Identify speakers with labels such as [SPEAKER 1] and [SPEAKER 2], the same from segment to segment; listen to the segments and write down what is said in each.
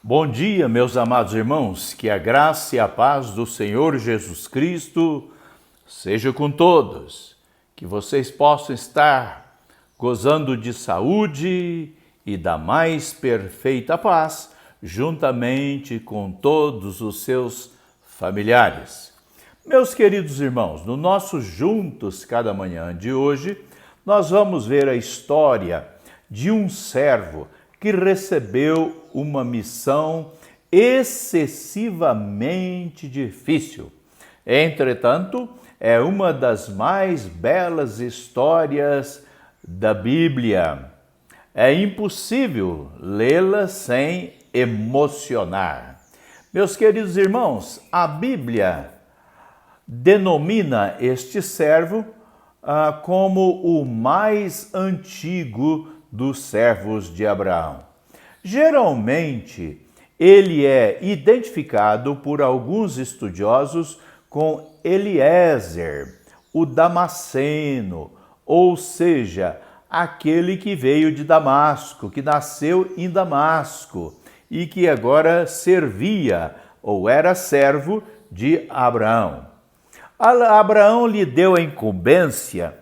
[SPEAKER 1] Bom dia, meus amados irmãos, que a graça e a paz do Senhor Jesus Cristo seja com todos, que vocês possam estar gozando de saúde e da mais perfeita paz, juntamente com todos os seus familiares. Meus queridos irmãos, no nosso Juntos Cada Manhã de hoje, nós vamos ver a história de um servo que recebeu uma missão excessivamente difícil. Entretanto, é uma das mais belas histórias da Bíblia. É impossível lê-la sem emocionar. Meus queridos irmãos, a Bíblia denomina este servo como o mais antigo dos servos de Abraão. Geralmente, ele é identificado por alguns estudiosos com Eliezer, o Damasceno, ou seja, aquele que veio de Damasco, que nasceu em Damasco e que agora servia ou era servo de Abraão. Abraão lhe deu a incumbência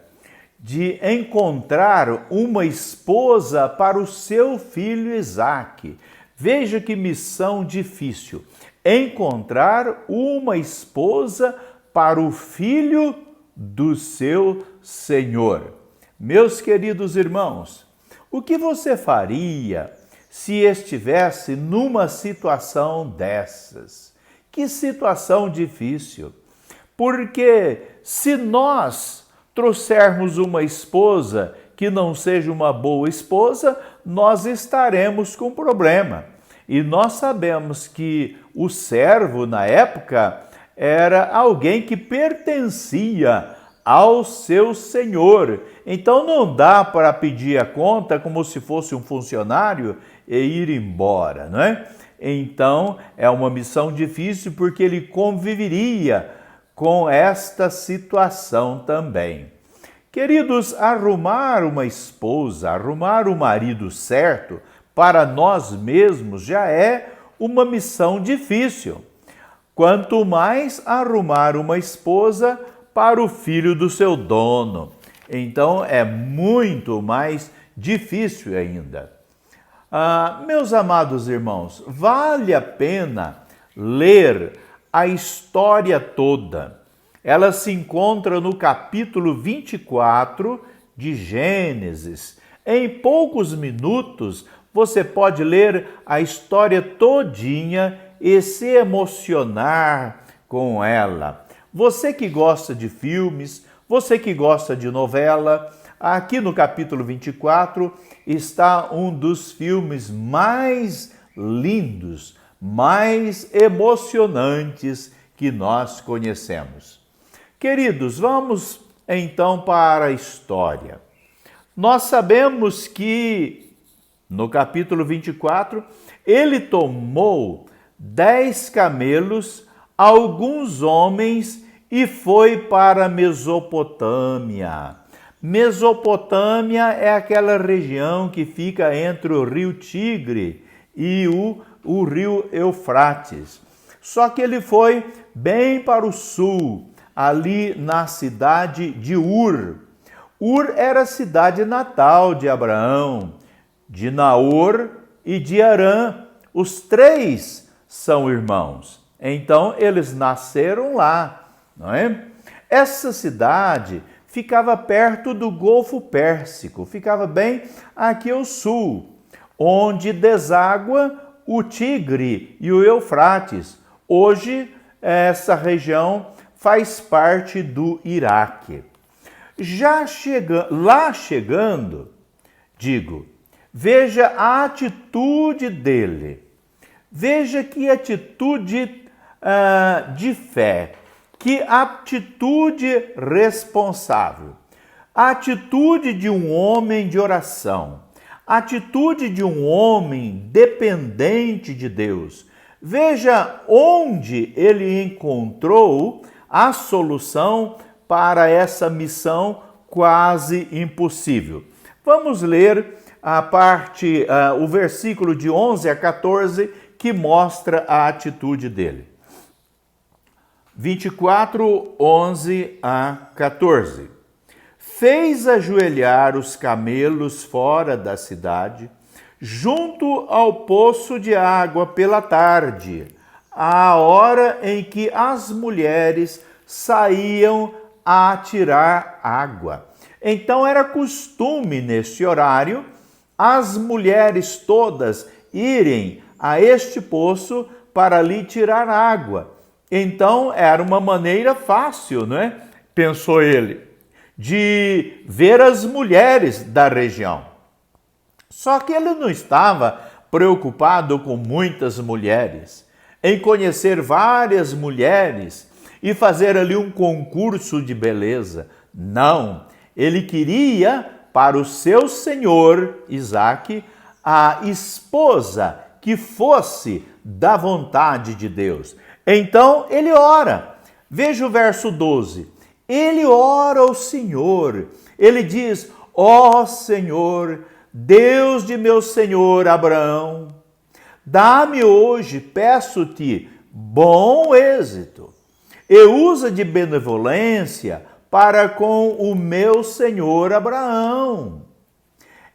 [SPEAKER 1] de encontrar uma esposa para o seu filho Isaque. Veja que missão difícil. Encontrar uma esposa para o filho do seu Senhor. Meus queridos irmãos, o que você faria se estivesse numa situação dessas? Que situação difícil. Porque se nós trouxermos uma esposa que não seja uma boa esposa, nós estaremos com problema. E nós sabemos que o servo, na época, era alguém que pertencia ao seu senhor. Então não dá para pedir a conta como se fosse um funcionário e ir embora, não é? Então é uma missão difícil porque ele conviveria com esta situação também. Queridos, arrumar uma esposa, arrumar o marido certo para nós mesmos já é uma missão difícil. Quanto mais arrumar uma esposa para o filho do seu dono. Então é muito mais difícil ainda. Meus amados irmãos, vale a pena ler a história toda. Ela se encontra no capítulo 24 de Gênesis. Em poucos minutos, você pode ler a história todinha e se emocionar com ela. Você que gosta de filmes, você que gosta de novela, aqui no capítulo 24 está um dos filmes mais lindos, mais emocionantes que nós conhecemos. Queridos, vamos então para a história. Nós sabemos que no capítulo 24, ele tomou 10 camelos, alguns homens e foi para Mesopotâmia. Mesopotâmia é aquela região que fica entre o rio Tigre e o rio Eufrates. Só que ele foi bem para o sul, ali na cidade de Ur. Ur era a cidade natal de Abraão, de Naor e de Harã. Os três são irmãos. Então eles nasceram lá, não é? Essa cidade ficava perto do Golfo Pérsico, ficava bem aqui ao sul, onde deságua o Tigre e o Eufrates. Hoje, essa região faz parte do Iraque. Lá chegando, veja a atitude dele. Veja que atitude de fé, que atitude responsável. A atitude de um homem de oração, a atitude de um homem dependente de Deus. Veja onde ele encontrou a solução para essa missão quase impossível. Vamos ler o versículo de 11 a 14, que mostra a atitude dele. 24, 11 a 14. Fez ajoelhar os camelos fora da cidade, junto ao poço de água pela tarde, à hora em que as mulheres saíam a tirar água. Então era costume, neste horário, as mulheres todas irem a este poço para ali tirar água. Então era uma maneira fácil, não é? Pensou ele, de ver as mulheres da região. Só que ele não estava preocupado com muitas mulheres, em conhecer várias mulheres e fazer ali um concurso de beleza. Não, ele queria para o seu senhor Isaque a esposa que fosse da vontade de Deus. Então ele ora. Veja o verso 12. Ele ora ao Senhor. Ele diz: ó Senhor, Deus de meu senhor Abraão, dá-me hoje, peço-te, bom êxito, e usa de benevolência para com o meu senhor Abraão.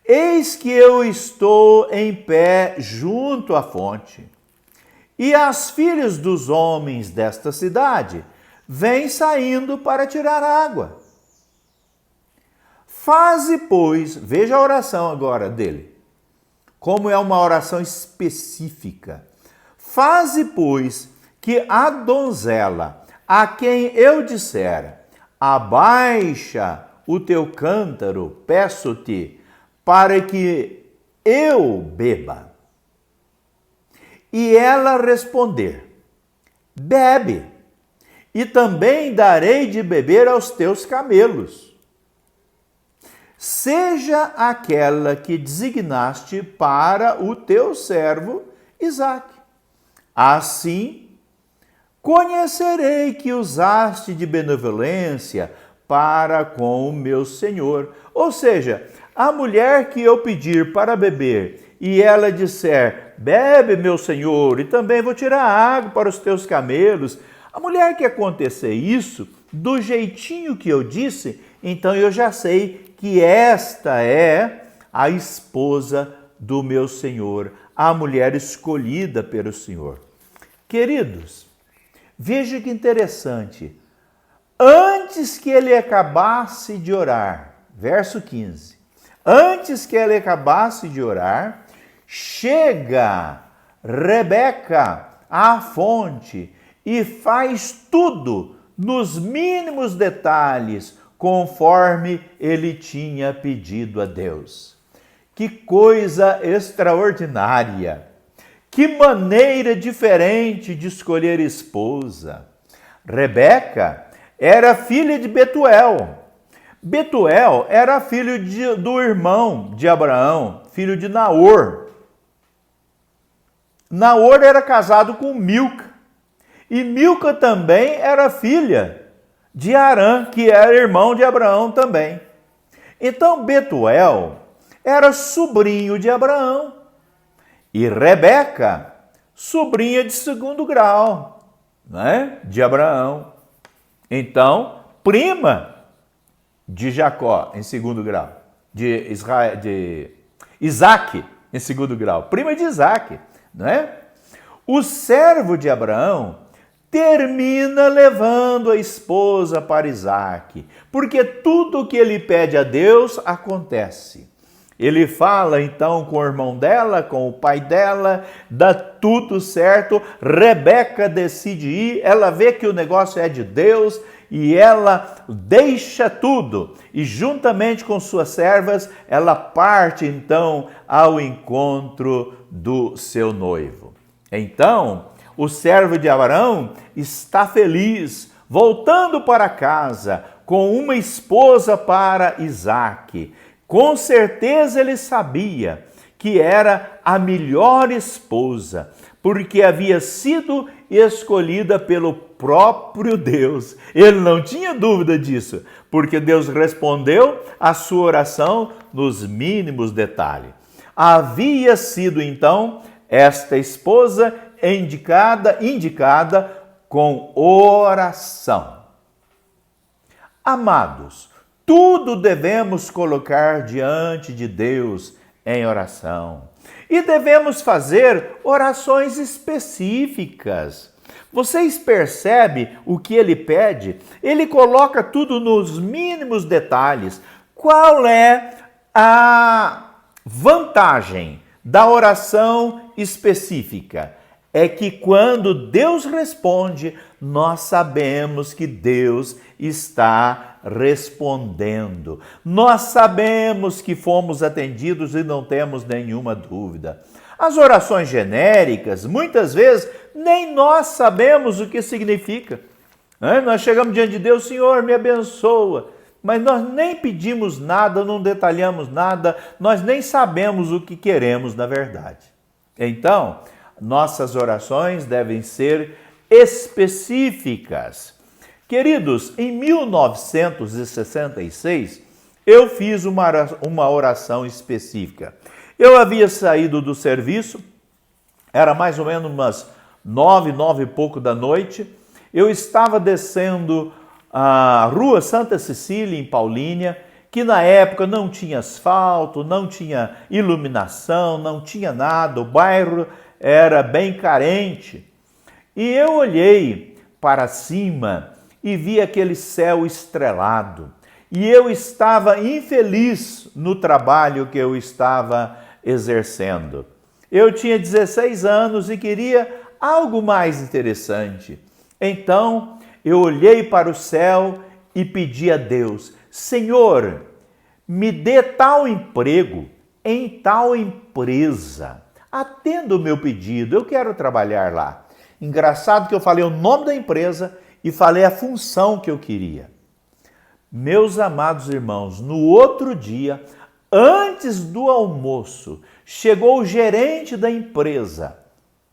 [SPEAKER 1] Eis que eu estou em pé junto à fonte, e as filhas dos homens desta cidade vêm saindo para tirar água. Faze, pois, veja a oração agora dele, como é uma oração específica. Faze, pois, que a donzela, a quem eu disser, abaixa o teu cântaro, peço-te, para que eu beba. E ela responder, bebe, e também darei de beber aos teus camelos. Seja aquela que designaste para o teu servo Isaque. Assim, conhecerei que usaste de benevolência para com o meu senhor. Ou seja, a mulher que eu pedir para beber e ela disser, bebe, meu senhor, e também vou tirar água para os teus camelos. A mulher que acontecer isso, do jeitinho que eu disse, então eu já sei que esta é a esposa do meu Senhor, a mulher escolhida pelo Senhor. Queridos, veja que interessante. Antes que ele acabasse de orar, verso 15, antes que ele acabasse de orar, chega Rebeca à fonte e faz tudo nos mínimos detalhes, conforme ele tinha pedido a Deus. Que coisa extraordinária! Que maneira diferente de escolher esposa! Rebeca era filha de Betuel. Betuel era filho do irmão de Abraão, filho de Naor. Naor era casado com Milca. E Milca também era filha de Arã, que era irmão de Abraão também. Então Betuel era sobrinho de Abraão. E Rebeca, sobrinha de segundo grau, né, de Abraão. Então, prima de Jacó, em segundo grau, de Isaque, em segundo grau, prima de Isaque, não é? O servo de Abraão termina levando a esposa para Isaque, porque tudo o que ele pede a Deus acontece. Ele fala então com o irmão dela, com o pai dela, dá tudo certo, Rebeca decide ir, ela vê que o negócio é de Deus e ela deixa tudo e juntamente com suas servas, ela parte então ao encontro do seu noivo. Então, o servo de Abraão está feliz, voltando para casa com uma esposa para Isaque. Com certeza ele sabia que era a melhor esposa, porque havia sido escolhida pelo próprio Deus. Ele não tinha dúvida disso, porque Deus respondeu a sua oração nos mínimos detalhes. Havia sido então esta esposa é indicada com oração. Amados, tudo devemos colocar diante de Deus em oração. E devemos fazer orações específicas. Vocês percebem o que ele pede? Ele coloca tudo nos mínimos detalhes. Qual é a vantagem da oração específica? É que quando Deus responde, nós sabemos que Deus está respondendo. Nós sabemos que fomos atendidos e não temos nenhuma dúvida. As orações genéricas, muitas vezes, nem nós sabemos o que significa. Nós chegamos diante de Deus, Senhor, me abençoa. Mas nós nem pedimos nada, não detalhamos nada, nós nem sabemos o que queremos na verdade. Então, nossas orações devem ser específicas. Queridos, em 1966, eu fiz uma oração específica. Eu havia saído do serviço, era mais ou menos umas 9 e pouco da noite. Eu estava descendo a rua Santa Cecília, em Paulínia, que na época não tinha asfalto, não tinha iluminação, não tinha nada, o bairro era bem carente. E eu olhei para cima e vi aquele céu estrelado. E eu estava infeliz no trabalho que eu estava exercendo. Eu tinha 16 anos e queria algo mais interessante. Então, eu olhei para o céu e pedi a Deus, Senhor, me dê tal emprego em tal empresa. Atenda o meu pedido, eu quero trabalhar lá. Engraçado que eu falei o nome da empresa e falei a função que eu queria. Meus amados irmãos, no outro dia, antes do almoço, chegou o gerente da empresa,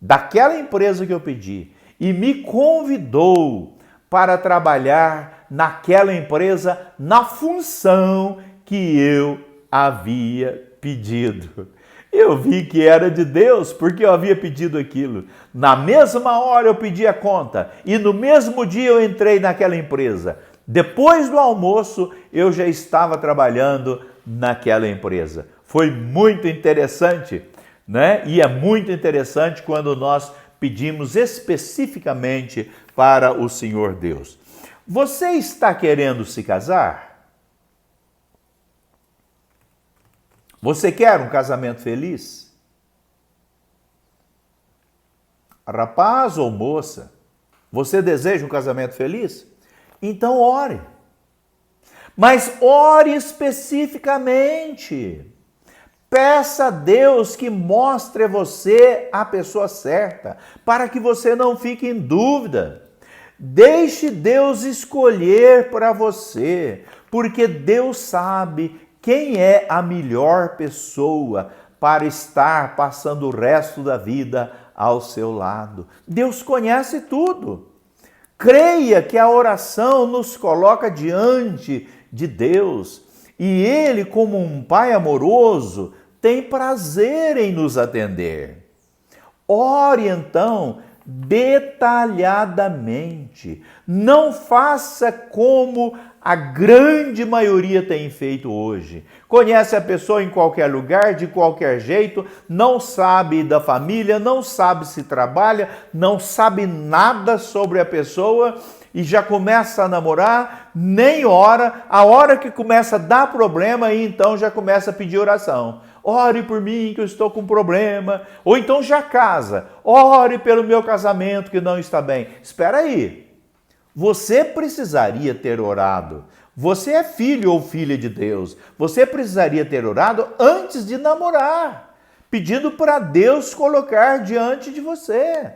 [SPEAKER 1] daquela empresa que eu pedi, e me convidou para trabalhar naquela empresa na função que eu havia pedido. Eu vi que era de Deus, porque eu havia pedido aquilo. Na mesma hora eu pedi a conta e no mesmo dia eu entrei naquela empresa. Depois do almoço eu já estava trabalhando naquela empresa. Foi muito interessante, né? E é muito interessante quando nós pedimos especificamente para o Senhor Deus. Você está querendo se casar? Você quer um casamento feliz? Rapaz ou moça, você deseja um casamento feliz? Então ore. Mas ore especificamente. Peça a Deus que mostre a você a pessoa certa, para que você não fique em dúvida. Deixe Deus escolher para você, porque Deus sabe quem é a melhor pessoa para estar passando o resto da vida ao seu lado. Deus conhece tudo. Creia que a oração nos coloca diante de Deus e Ele, como um Pai amoroso, tem prazer em nos atender. Ore então detalhadamente. Não faça como a grande maioria tem feito hoje. Conhece a pessoa em qualquer lugar, de qualquer jeito, não sabe da família, não sabe se trabalha, não sabe nada sobre a pessoa e já começa a namorar, nem ora, a hora que começa a dar problema e então já começa a pedir oração. Ore por mim que eu estou com problema. Ou então já casa. Ore pelo meu casamento que não está bem. Espera aí. Você precisaria ter orado. Você é filho ou filha de Deus. Você precisaria ter orado antes de namorar, pedindo para Deus colocar diante de você,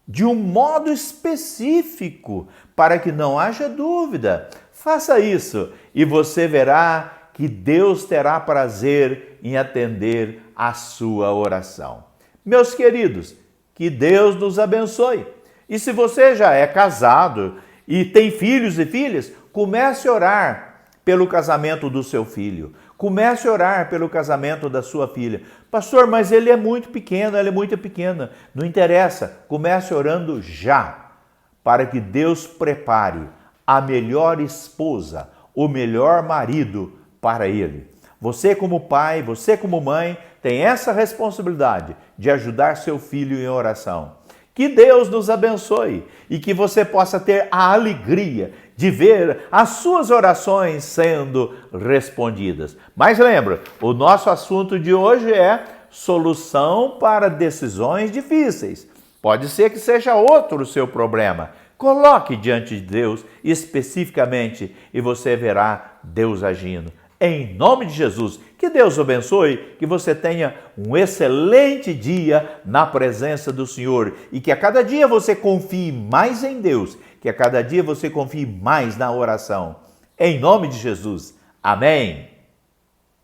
[SPEAKER 1] de um modo específico, para que não haja dúvida. Faça isso e você verá que Deus terá prazer em atender a sua oração. Meus queridos, que Deus nos abençoe. E se você já é casado e tem filhos e filhas, comece a orar pelo casamento do seu filho. Comece a orar pelo casamento da sua filha. Pastor, mas ele é muito pequeno, ela é muito pequena. Não interessa, comece orando já, para que Deus prepare a melhor esposa, o melhor marido para ele. Você como pai, você como mãe, tem essa responsabilidade de ajudar seu filho em oração. Que Deus nos abençoe e que você possa ter a alegria de ver as suas orações sendo respondidas. Mas lembra, o nosso assunto de hoje é solução para decisões difíceis. Pode ser que seja outro o seu problema. Coloque diante de Deus especificamente e você verá Deus agindo. Em nome de Jesus, que Deus o abençoe, que você tenha um excelente dia na presença do Senhor e que a cada dia você confie mais em Deus, que a cada dia você confie mais na oração. Em nome de Jesus. Amém.